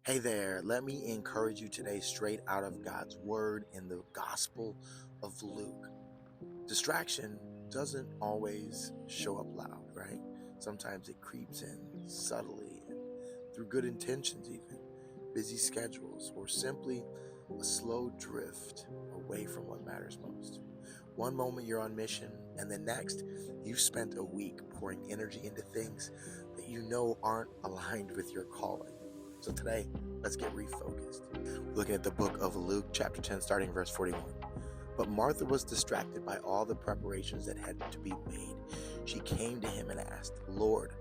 Hey there, let me encourage you today straight out of God's word in the Gospel of Luke. Distraction doesn't always show up loud, right? Sometimes it creeps in subtly and through good intentions, even busy schedules, or simply a slow drift away from what matters most. One moment you're on mission, and the next, you've spent a week pouring energy into things that you know aren't aligned with your calling. So today, let's get refocused. Looking at the book of Luke, chapter 10, starting verse 41. But Martha was distracted by all the preparations that had to be made. She came to him and asked, Lord,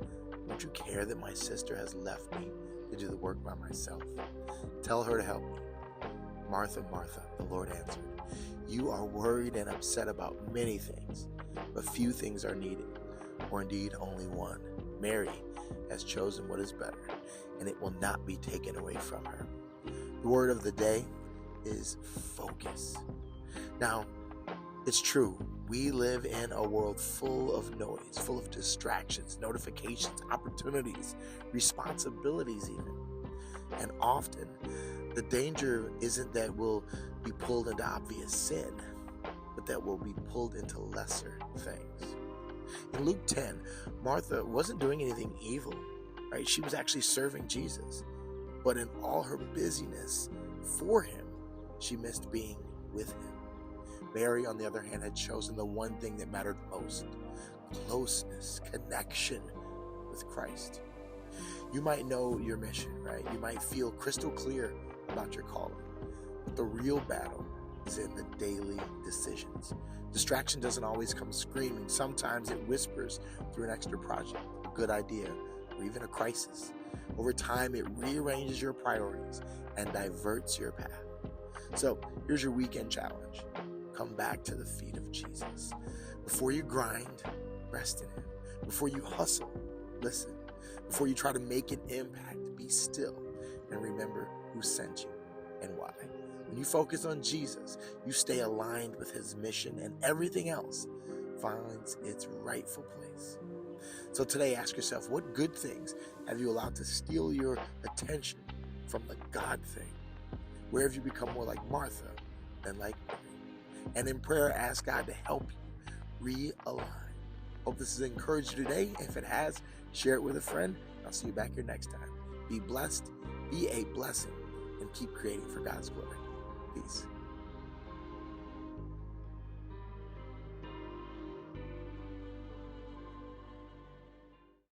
don't you care that my sister has left me to do the work by myself? Tell her to help me. Martha, Martha, the Lord answered, you are worried and upset about many things, but few things are needed, or indeed only one. Mary has chosen what is better, and it will not be taken away from her. The word of the day is focus. Now, it's true. We live in a world full of noise, full of distractions, notifications, opportunities, responsibilities even. And often, the danger isn't that we'll be pulled into obvious sin, but that we'll be pulled into lesser things. In Luke 10, Martha wasn't doing anything evil, right? She was actually serving Jesus. But in all her busyness for him, she missed being with him. Mary, on the other hand, had chosen the one thing that mattered most: closeness, connection with Christ. You might know your mission, right? You might feel crystal clear about your calling. But the real battle is in the daily decisions. Distraction doesn't always come screaming. Sometimes it whispers through an extra project, a good idea, or even a crisis. Over time, it rearranges your priorities and diverts your path. So here's your weekend challenge. Come back to the feet of Jesus. Before you grind, rest in him. Before you hustle, listen. Before you try to make an impact, be still and remember who sent you and why. When you focus on Jesus, you stay aligned with his mission, and everything else finds its rightful place. So today, ask yourself, what good things have you allowed to steal your attention from the God thing? Where have you become more like Martha than like Mary? And in prayer, ask God to help you realign. Hope this has encouraged you today. If it has, share it with a friend. I'll see you back here next time. Be blessed, be a blessing, and keep creating for God's glory. Peace.